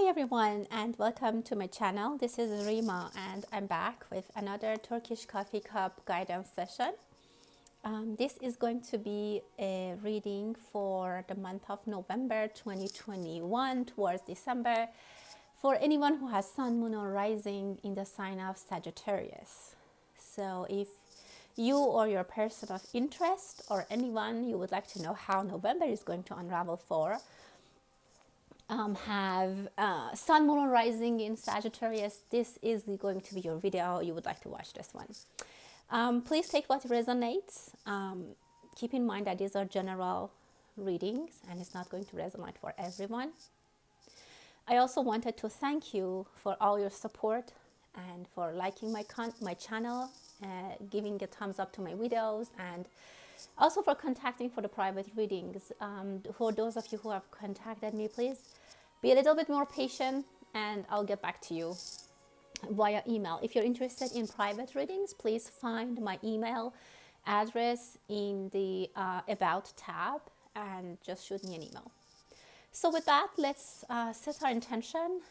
Hi everyone and welcome to my channel. This is Rima and I'm back with another Turkish coffee cup guidance session. This is going to be a reading for the month of November 2021 towards December for anyone who has sun, moon or rising in the sign of Sagittarius. So if you or your person of interest or anyone you would like to know how November is going to unravel for, have sun, moon, or rising in Sagittarius, this is going to be your video. You would like to watch this one. Please take what resonates. Keep in mind that these are general readings and it's not going to resonate for everyone. I also wanted to thank you for all your support and for liking my channel, giving a thumbs up to my videos, and also for contacting for the private readings. For those of you who have contacted me, please be a little bit more patient and I'll get back to you via email. If you're interested in private readings, please find my email address in the About tab and just shoot me an email. So with that, let's set our intention,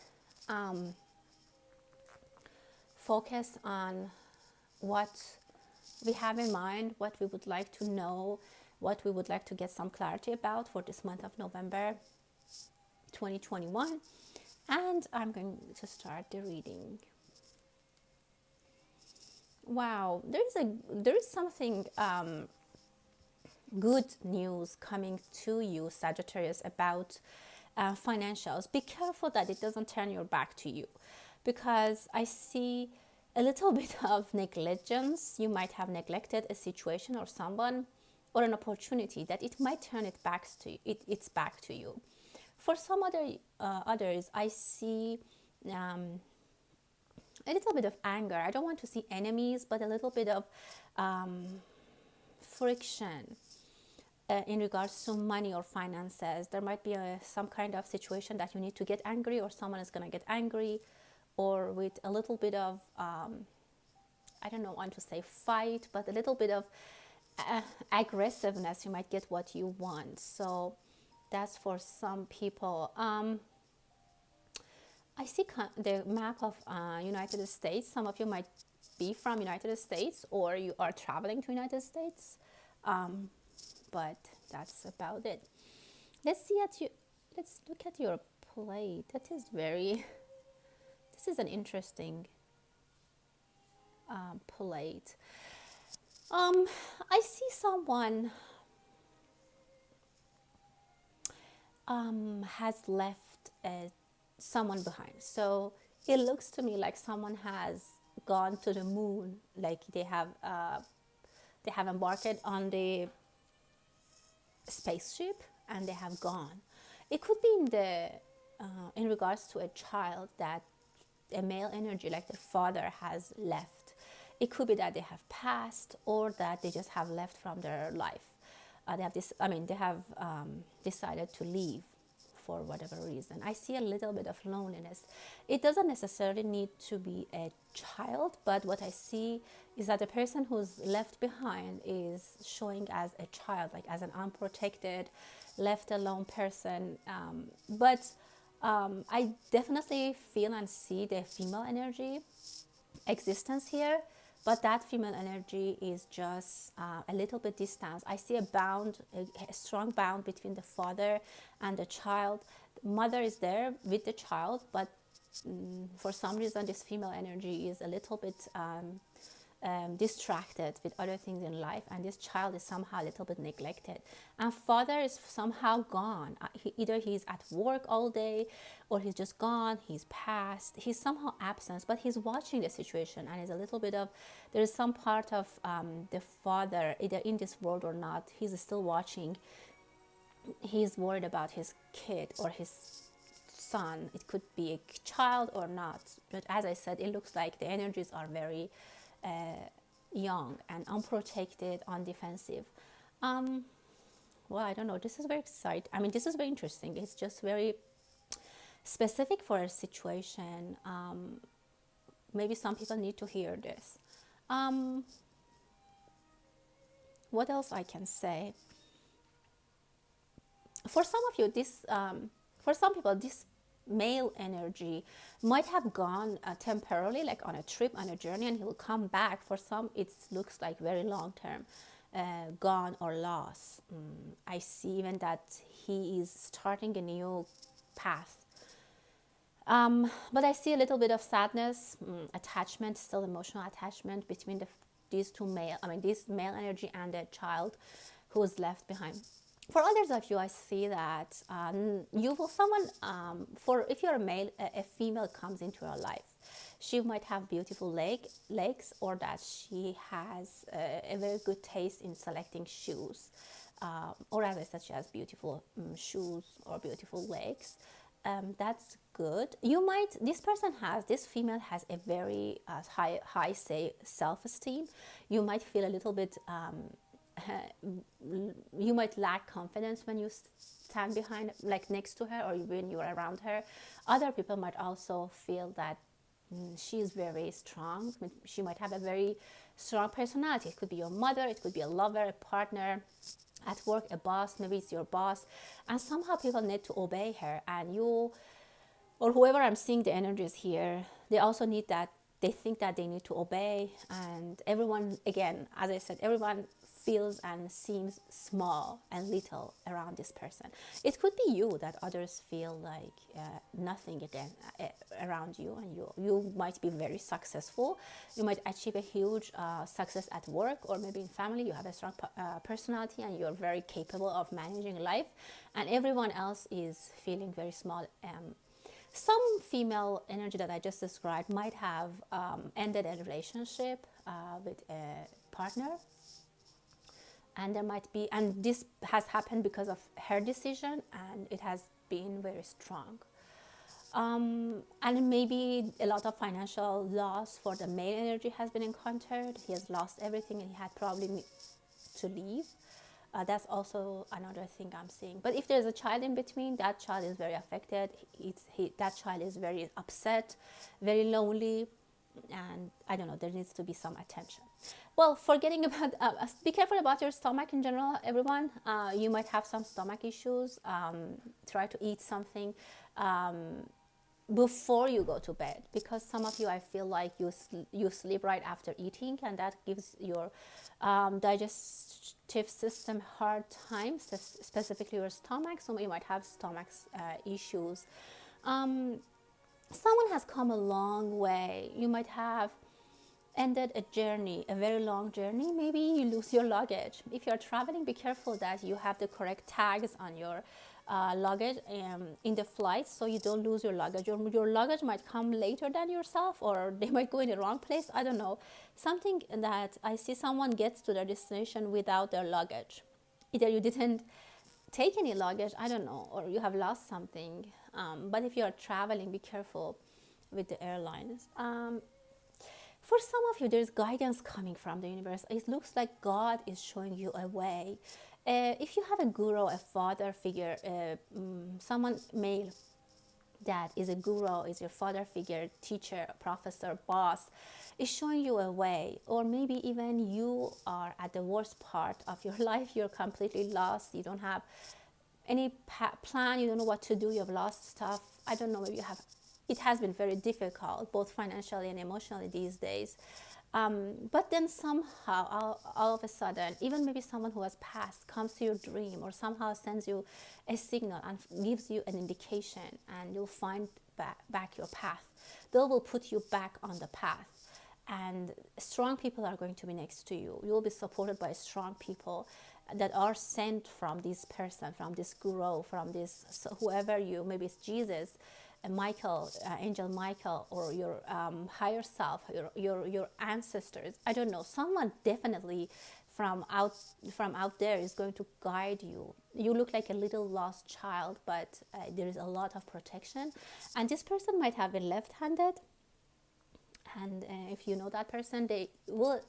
focus on what we have in mind, what we would like to know, what we would like to get some clarity about for this month of November 2021. And I'm going to start the reading. Wow, there is something good news coming to you, Sagittarius, about financials. Be careful that it doesn't turn your back to you, because I see a little bit of negligence. You might have neglected a situation or someone or an opportunity that it might turn its back to you. For some others, I see a little bit of anger. I don't want to see enemies, but a little bit of friction in regards to money or finances. There might be some kind of situation that you need to get angry, or someone is going to get angry, or with a little bit of, I don't know, want to say fight, but a little bit of aggressiveness, you might get what you want. So that's for some people. I see the map of United States. Some of you might be from United States or you are traveling to United States. But that's about it. Let's look at your plate. This is an interesting plate. I see someone has left someone behind. So it looks to me like someone has gone to the moon, like they have embarked on the spaceship and they have gone. It could be in regards to a child, that a male energy, like the father, has left. It could be that they have passed, or that they just have left from their life. They have decided to leave for whatever reason. I see a little bit of loneliness. It doesn't necessarily need to be a child, but what I see is that the person who's left behind is showing as a child, like as an unprotected, left alone person. But I definitely feel and see the female energy existence here. But that female energy is just a little bit distant. I see a strong bond between the father and the child. The mother is there with the child, but for some reason this female energy is a little bit distracted with other things in life, and this child is somehow a little bit neglected. And father is somehow gone. Either he's at work all day, or he's just gone, he's passed, he's somehow absent, but he's watching the situation, and is a little bit of, there is some part of the father, either in this world or not, he's still watching. He's worried about his kid or his son. It could be a child or not, but as I said, it looks like the energies are very young and unprotected, on defensive. Well, I don't know. This is very exciting. I mean, this is very interesting. It's just very specific for a situation. Maybe some people need to hear this. What else I can say? For some of you, for some people, this male energy might have gone temporarily, like on a trip, on a journey, and he will come back. For some, it looks like very long term, gone or lost. I see even that he is starting a new path. But I see a little bit of sadness, attachment, still emotional attachment between these two male, this male energy and the child who is left behind. For others of you, I see that you will someone for if you're a male, a female comes into your life. She might have beautiful legs, or that she has a very good taste in selecting shoes, or as I said, she has beautiful shoes or beautiful legs. That's good. You might, this female has a very high say self-esteem. You might feel a little bit you might lack confidence when you stand behind, like next to her, or when you're around her. Other people might also feel that she is very strong. She might have a very strong personality. It could be your mother, it could be a lover, a partner, at work, a boss, maybe it's your boss, and somehow people need to obey her, and you, or whoever I'm seeing the energies here, they also need that. They think that they need to obey, and everyone, again, as I said, everyone feels and seems small and little around this person. It could be you, that others feel like nothing again around you, and you might be very successful. You might achieve a huge success at work, or maybe in family. You have a strong personality and you're very capable of managing life, and everyone else is feeling very small. Some female energy that I just described might have ended a relationship with a partner, and there might be, and this has happened because of her decision, and it has been very strong. And maybe a lot of financial loss for the male energy has been encountered. He has lost everything and he had probably to leave. That's also another thing I'm seeing. But if there's a child in between, that child is very affected. That child is very upset, very lonely, and I don't know, there needs to be some attention. Well, forgetting about, be careful about your stomach in general, everyone. You might have some stomach issues. Try to eat something before you go to bed, because some of you, I feel like you sleep right after eating, and that gives your digestive system hard time, specifically your stomach. So you might have stomach issues. Someone has come a long way. You might have ended a journey, a very long journey. Maybe you lose your luggage. If you're traveling, be careful that you have the correct tags on your luggage in the flight, so you don't lose your luggage. Your luggage might come later than yourself, or they might go in the wrong place. I don't know. Something that I see, someone gets to their destination without their luggage. Either you didn't take any luggage, I don't know, or you have lost something. But if you are traveling, be careful with the airlines. For some of you, there's guidance coming from the universe. It looks like God is showing you a way. If you have a guru, a father figure, someone male that is a guru, is your father figure, teacher, professor, boss, is showing you a way. Or maybe even you are at the worst part of your life. You're completely lost. You don't have any plan. You don't know what to do. You have lost stuff. I don't know. Maybe you have. It has been very difficult, both financially and emotionally these days. But then somehow, all of a sudden, even maybe someone who has passed comes to your dream, or somehow sends you a signal and gives you an indication, and you'll find back your path. They will put you back on the path. And strong people are going to be next to you. You will be supported by strong people that are sent from this person, from this guru, from this, so whoever you, maybe it's Jesus, Michael, Angel Michael, or your higher self, your ancestors. I don't know. Someone definitely from out there is going to guide you. You look like a little lost child, but there is a lot of protection. And this person might have been left-handed. And if you know that person, they will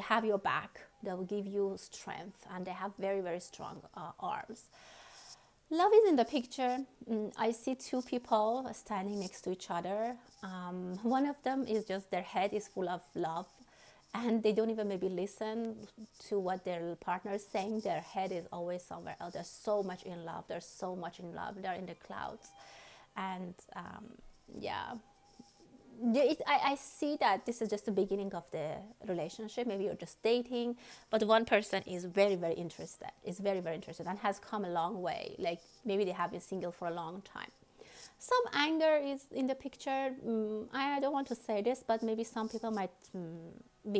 have your back. They will give you strength, and they have very, very strong arms. Love is in the picture. I see two people standing next to each other. One of them is just, their head is full of love, and they don't even maybe listen to what their partner is saying. Their head is always somewhere else. They're so much in love. They're so much in love. They're in the clouds. And yeah, I see that this is just the beginning of the relationship. Maybe you're just dating, but one person is very, very interested, and has come a long way. Like maybe they have been single for a long time. Some anger is in the picture. I don't want to say this, but maybe some people might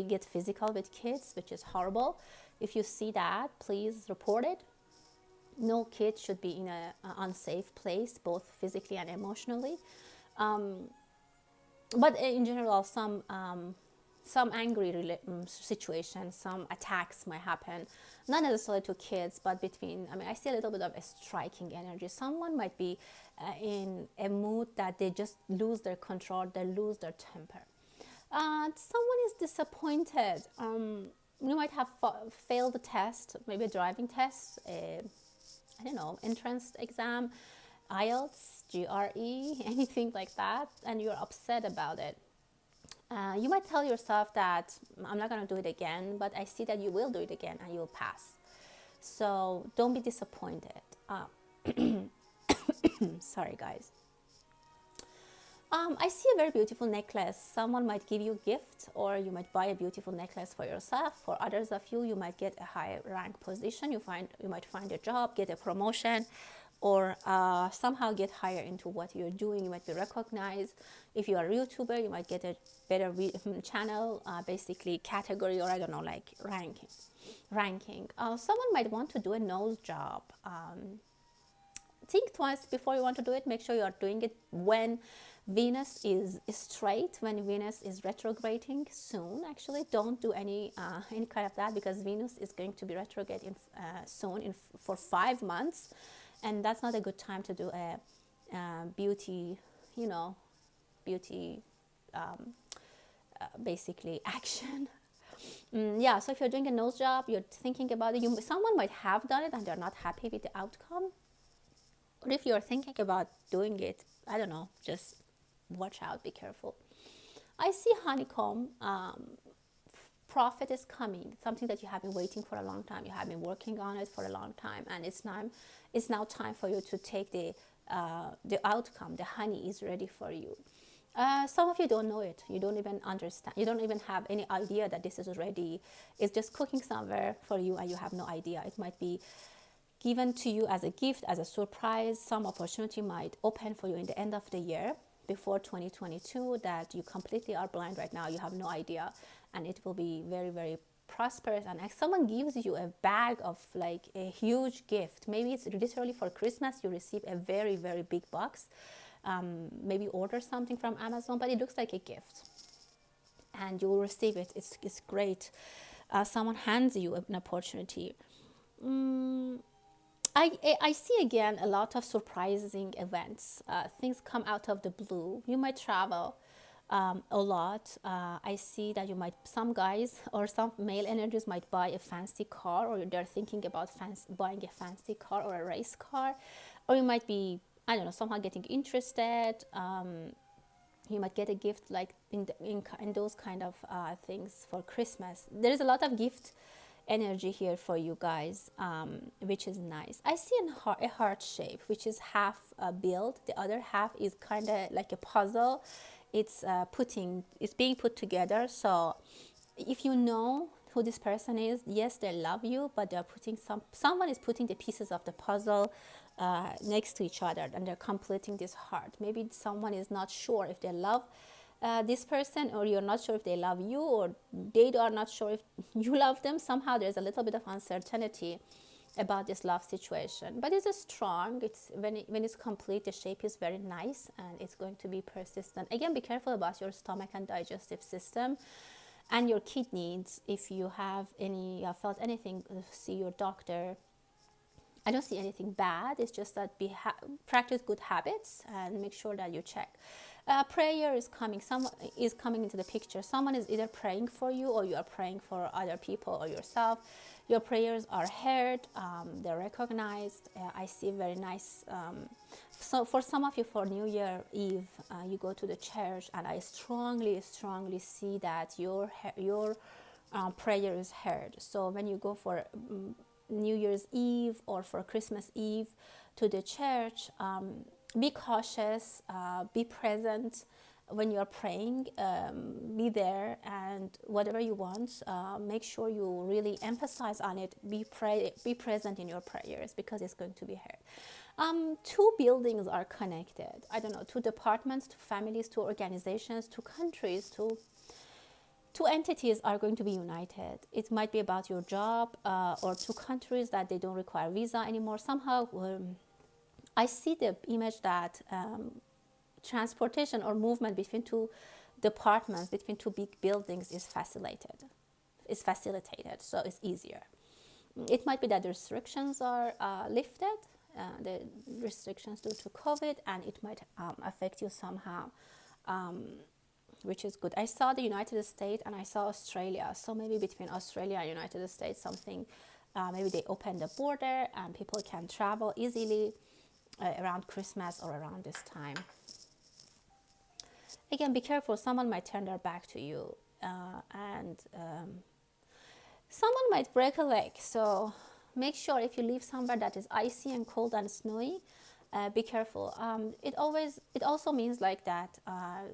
get physical with kids, which is horrible. If you see that, please report it. No kid should be in an unsafe place, both physically and emotionally. But in general, some angry situations, some attacks might happen, not necessarily to kids, but between, I mean, I see a little bit of a striking energy. Someone might be in a mood that they just lose their control, they lose their temper. Someone is disappointed. You might have failed a test, maybe a driving test, I don't know, entrance exam, IELTS, GRE, anything like that, and you're upset about it. You might tell yourself that I'm not going to do it again, but I see that you will do it again and you'll pass. So don't be disappointed. Sorry, guys. I see a very beautiful necklace. Someone might give you a gift, or you might buy a beautiful necklace for yourself. For others of you, you might get a high rank position. You might find a job, get a promotion, or somehow get higher into what you're doing. You might be recognized. If you are a YouTuber, you might get a better channel, basically category, or I don't know, like ranking. Someone might want to do a nose job. Think twice before you want to do it. Make sure you are doing it when Venus is straight, when Venus is retrograding soon. Actually, don't do any kind of that, because Venus is going to be retrograde soon for 5 months, and that's not a good time to do a beauty, basically action. Yeah, so if you're doing a nose job, you're thinking about it. Someone might have done it and they're not happy with the outcome. Or if you're thinking about doing it, I don't know, just watch out, be careful. I see honeycomb. Profit is coming, something that you have been waiting for a long time. You have been working on it for a long time, and it's now time for you to take the outcome. The honey is ready for you. Some of you don't know it. You don't even understand. You don't even have any idea that this is ready. It's just cooking somewhere for you, and you have no idea. It might be given to you as a gift, as a surprise. Some opportunity might open for you in the end of the year, before 2022, that you completely are blind right now. You have no idea, and it will be very, very prosperous. And if someone gives you a bag of like a huge gift, maybe it's literally for Christmas, you receive a very, very big box. Maybe order something from Amazon, but it looks like a gift, and you will receive it. It's great. Someone hands you an opportunity. I see again a lot of surprising events. Things come out of the blue. You might travel a lot. I see that some guys or some male energies might buy a fancy car, or they're thinking about buying a fancy car or a race car, or you might be, I don't know, somehow getting interested. You might get a gift like in those kind of things for Christmas. There is a lot of gift energy here for you guys, which is nice. I see a heart shape, which is half built. The other half is kind of like a puzzle. It's being put together. So if you know who this person is, yes, they love you, but they're someone is putting the pieces of the puzzle next to each other, and they're completing this heart. Maybe someone is not sure if they love this person, or you're not sure if they love you, or they are not sure if you love them. Somehow there's a little bit of uncertainty about this love situation, but it's strong. It's when it's complete, the shape is very nice, and it's going to be persistent. Again, be careful about your stomach and digestive system and your kidneys. If you have felt anything, see your doctor. I don't see anything bad. It's just that practice good habits and make sure that you check. Prayer is coming. Someone is coming into the picture. Someone is either praying for you, or you are praying for other people or yourself. Your prayers are heard. They're recognized. I see very nice. So for some of you, for New Year Eve, you go to the church, and I strongly, strongly see that your prayer is heard. So when you go for New Year's Eve or for Christmas Eve to the church, Be cautious, be present when you're praying, be there, and whatever you want, make sure you really emphasize on it. Be present in your prayers because it's going to be heard. Two buildings are connected. I don't know, two departments, two families, two organizations, two countries, two entities are going to be united. It might be about your job, or two countries that they don't require visa anymore. Somehow, I see the image that transportation or movement between two departments, between two big buildings is facilitated. So it's easier. It might be that the restrictions are lifted, the restrictions due to COVID, and it might affect you somehow, which is good. I saw the United States and I saw Australia. So maybe between Australia and United States, something, maybe they open the border and people can travel easily around Christmas or around this time. Again, be careful. Someone might turn their back to you, and someone might break a leg. So make sure if you live somewhere that is icy and cold and snowy, be careful. It also means like that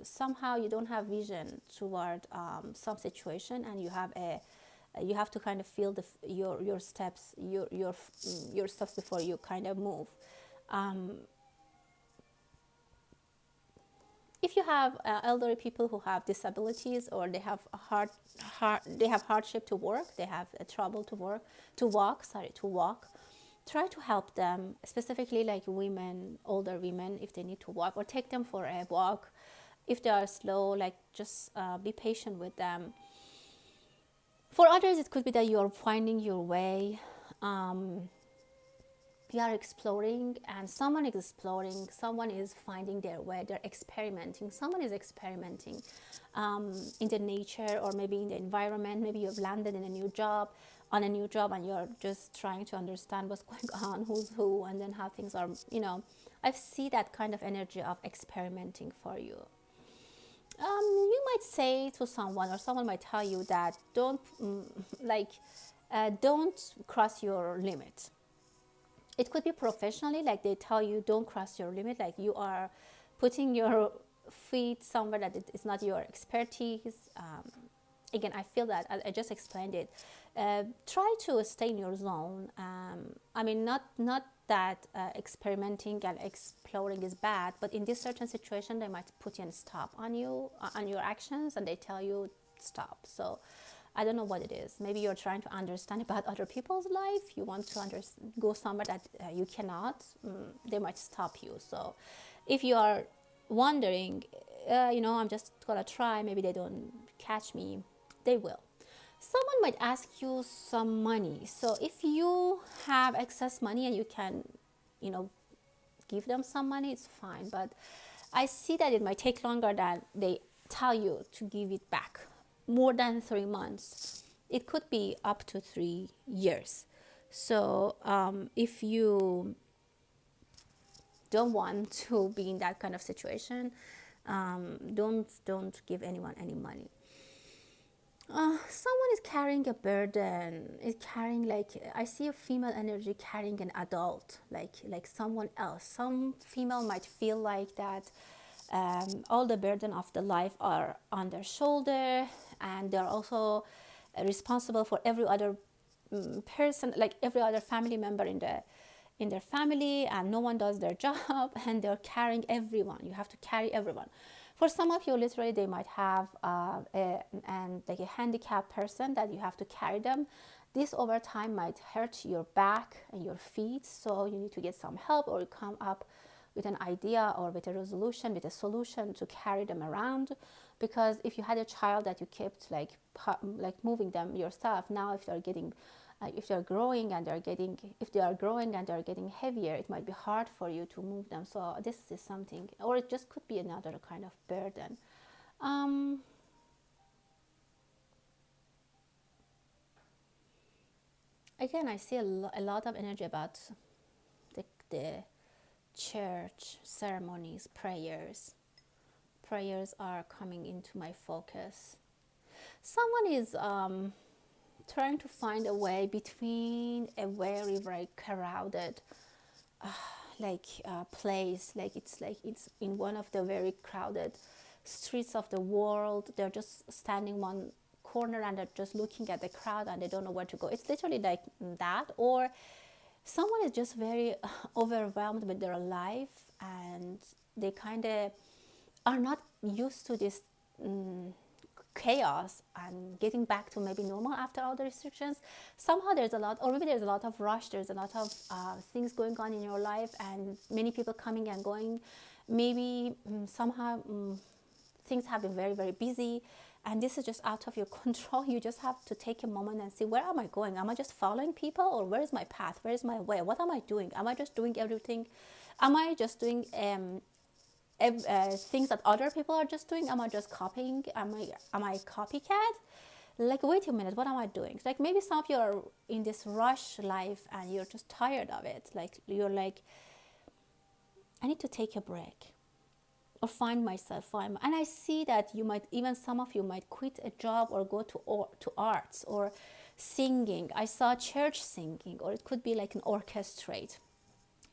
somehow you don't have vision toward some situation, and you have to kind of feel your steps before you kind of move. If you have elderly people who have disabilities, or they have hardship to work, they have trouble to walk, try to help them, specifically like women, older women, if they need to walk, or take them for a walk. If they are slow, like just be patient with them. For others, it could be that you are finding your way. You are exploring, and someone is exploring, someone is finding their way, they're experimenting, someone is experimenting in the nature, or maybe in the environment. Maybe you've landed in a new job, and you're just trying to understand what's going on, who's who, and then how things are, I see that kind of energy of experimenting for you. You might say to someone, or someone might tell you that don't cross your limit. It could be professionally, like they tell you don't cross your limit, like you are putting your feet somewhere that it is not your expertise. Again, I feel that I just explained it. Try to stay in your zone. Not that experimenting and exploring is bad, but in this certain situation, they might put a stop on you, on your actions, and they tell you stop. So I don't know what it is. Maybe you're trying to understand about other people's life. You want to go somewhere that you cannot. They might stop you. So if you are wondering, I'm just going to try, maybe they don't catch me, they will. Someone might ask you some money. So if you have excess money and you can, give them some money, it's fine. But I see that it might take longer than they tell you to give it back. More than 3 months. It could be up to 3 years. So if you don't want to be in that kind of situation, don't give anyone any money. Someone is carrying a burden, I see a female energy carrying an adult, like someone else. Some female might feel like that all the burden of the life are on their shoulder, and they're also responsible for every other person, like every other family member in their family, and no one does their job, and they're carrying everyone. You have to carry everyone. For some of you, literally, they might have a handicapped person that you have to carry them. This over time might hurt your back and your feet, so you need to get some help, or come up with an idea, or with a resolution, with a solution to carry them around. Because if you had a child that you kept like moving them yourself, now if they are growing and they're getting heavier, it might be hard for you to move them. So this is something, or it just could be another kind of burden. Again, I see a lot of energy about the church ceremonies, prayers. Prayers are coming into my focus. Someone is trying to find a way between a very, very crowded place, like it's in one of the very crowded streets of the world. They're just standing one corner and they're just looking at the crowd and they don't know where to go. It's literally like that. Or someone is just very overwhelmed with their life and they kind of are not used to this chaos and getting back to maybe normal after all the restrictions. Somehow there's a lot, or maybe there's a lot of rush, there's a lot of things going on in your life and many people coming and going. Maybe somehow things have been very, very busy and this is just out of your control. You just have to take a moment and see, where am I going? Am I just following people, or where is my path? Where is my way? What am I doing? Am I just doing everything? Am I just doing things that other people are just doing? Am I just copying? Am I copycat? Like, wait a minute, what am I doing? Like, maybe some of you are in this rush life and you're just tired of it. Like, you're like, I need to take a break or find myself. And I see that you might, even some of you might quit a job or go to arts or singing. I saw church singing, or it could be like an orchestrate.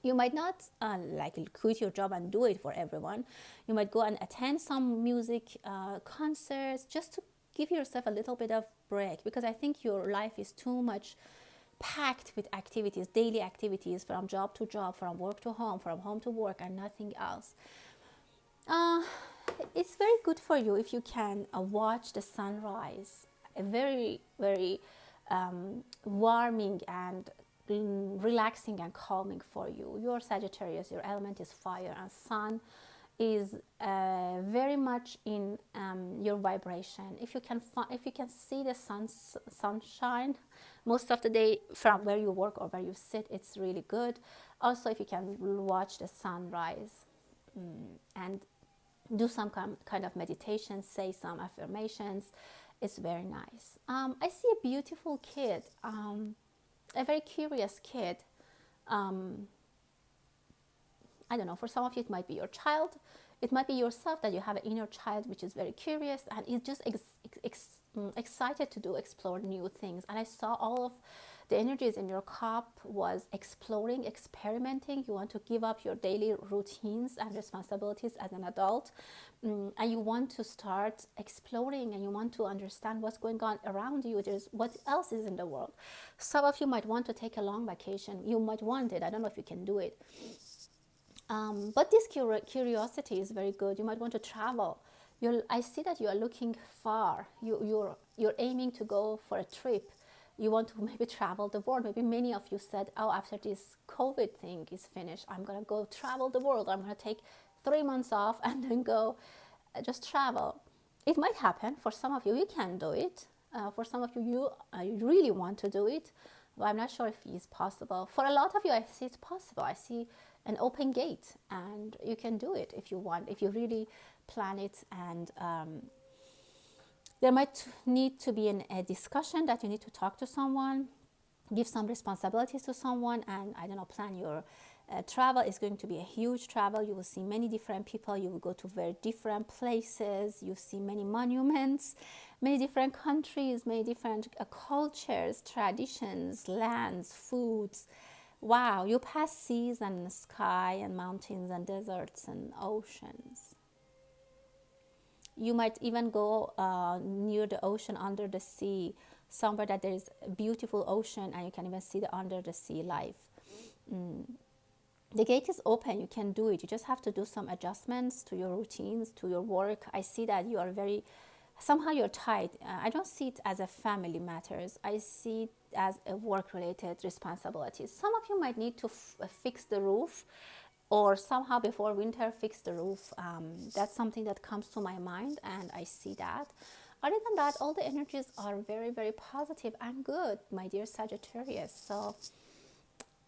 You might not like quit your job and do it for everyone. You might go and attend some music concerts just to give yourself a little bit of break, because I think your life is too much packed with activities, daily activities, from job to job, from work to home, from home to work, and nothing else. It's very good for you if you can watch the sunrise. A very, very warming and relaxing and calming for you. You're Sagittarius, your element is fire, and sun is very much in your vibration. If you can see the sunshine most of the day from where you work or where you sit, it's really good. Also, if you can watch the sunrise and do some kind of meditation, say some affirmations, it's very nice. I see a beautiful kid, a very curious kid. I don't know, for some of you it might be your child, it might be yourself, that you have an inner child which is very curious and is just excited to explore new things. And I saw all of the energies in your cup was exploring, experimenting. You want to give up your daily routines and responsibilities as an adult, and you want to start exploring, and you want to understand what's going on around you. There's what else is in the world. Some of you might want to take a long vacation. You might want it. I don't know if you can do it. But this curiosity is very good. You might want to travel. I see that you are looking far. You're aiming to go for a trip. You want to maybe travel the world. Maybe many of you said, oh, after this COVID thing is finished, I'm going to go travel the world. I'm going to take 3 months off and then go just travel. It might happen. For some of you, you can do it. For some of you, you really want to do it. But I'm not sure if it's possible. For a lot of you, I see it's possible. I see an open gate, and you can do it if you want, if you really plan it. And there might need to be a discussion that you need to talk to someone, give some responsibilities to someone, and I don't know, plan your travel. Is going to be a huge travel. You will see many different people. You will go to very different places. You see many monuments, many different countries, many different cultures, traditions, lands, foods. Wow, you pass seas and sky and mountains and deserts and oceans. You might even go near the ocean, under the sea, somewhere that there is a beautiful ocean, and you can even see the under the sea life. The gate is open. You can do it. You just have to do some adjustments to your routines, to your work. I see that you are very, somehow you're tied. I don't see it as a family matters. I see it as a work-related responsibilities. Some of you might need to fix the roof, or somehow before winter fix the roof. That's something that comes to my mind, and I see that. Other than that, all the energies are very, very positive and good, my dear Sagittarius. So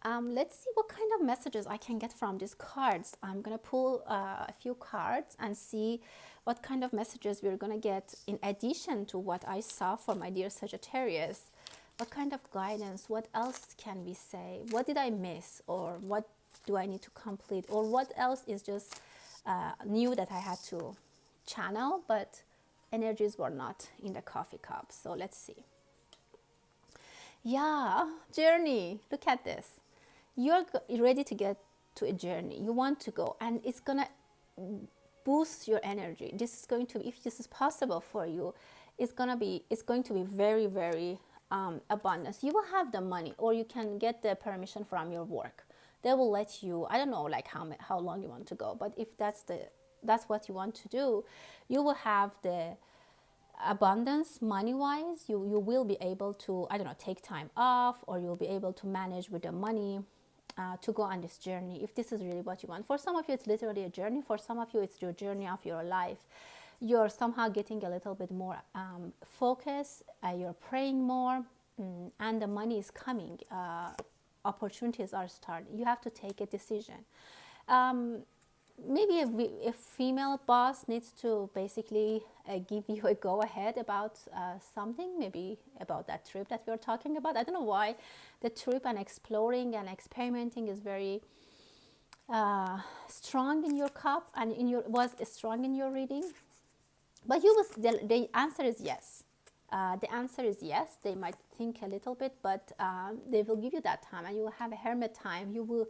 let's see what kind of messages I can get from these cards. I'm going to pull a few cards and see what kind of messages we're going to get in addition to what I saw for my dear Sagittarius. What kind of guidance? What else can we say? What did I miss? Or what do I need to complete? Or what else is just new that I had to channel, but energies were not in the coffee cup? So let's see. Yeah, journey. Look at this. You're ready to get to a journey. You want to go, and it's gonna boost your energy. This is going to, if this is possible for you, it's going to be very, very abundance. You will have the money, or you can get the permission from your work. They will let you, I don't know like how long you want to go, but if that's what you want to do, you will have the abundance money wise. You will be able to, I don't know, take time off, or you'll be able to manage with the money to go on this journey, if this is really what you want. For some of you, it's literally a journey. For some of you, it's your journey of your life. You're somehow getting a little bit more focus, you're praying more, and the money is coming. Opportunities are starting. You have to take a decision. Maybe a female boss needs to basically give you a go ahead about something, maybe about that trip that we're talking about. I don't know why the trip and exploring and experimenting is very strong in your cup, and was strong in your reading. But the answer is yes. The answer is yes. They might think a little bit, but they will give you that time, and you will have a hermit time. You will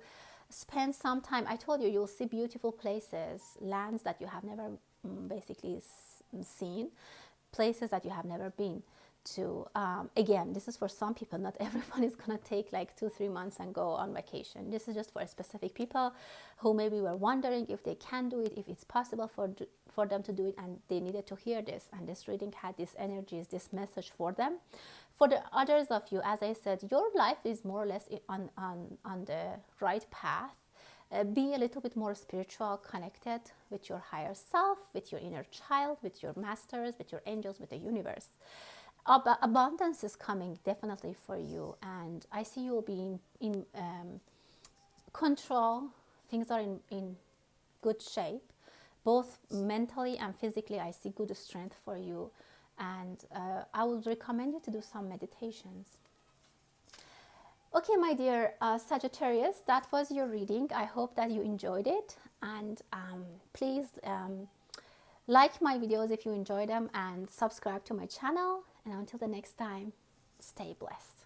spend some time. I told you, you'll see beautiful places, lands that you have never basically seen, places that you have never been to. Again, this is for some people. Not everyone is going to take like 2-3 months and go on vacation. This is just for specific people who maybe were wondering if they can do it, if it's possible for them to do it, and they needed to hear this, and this reading had this energies, this message for them. For the others of you, as I said, your life is more or less on the right path. Be a little bit more spiritual, connected with your higher self, with your inner child, with your masters, with your angels, with the universe. Abundance is coming definitely for you, and I see you will be in control. Things are in good shape, both mentally and physically. I see good strength for you, and I would recommend you to do some meditations. Okay, my dear Sagittarius, that was your reading. I hope that you enjoyed it, and please like my videos if you enjoy them, and subscribe to my channel. And until the next time, stay blessed.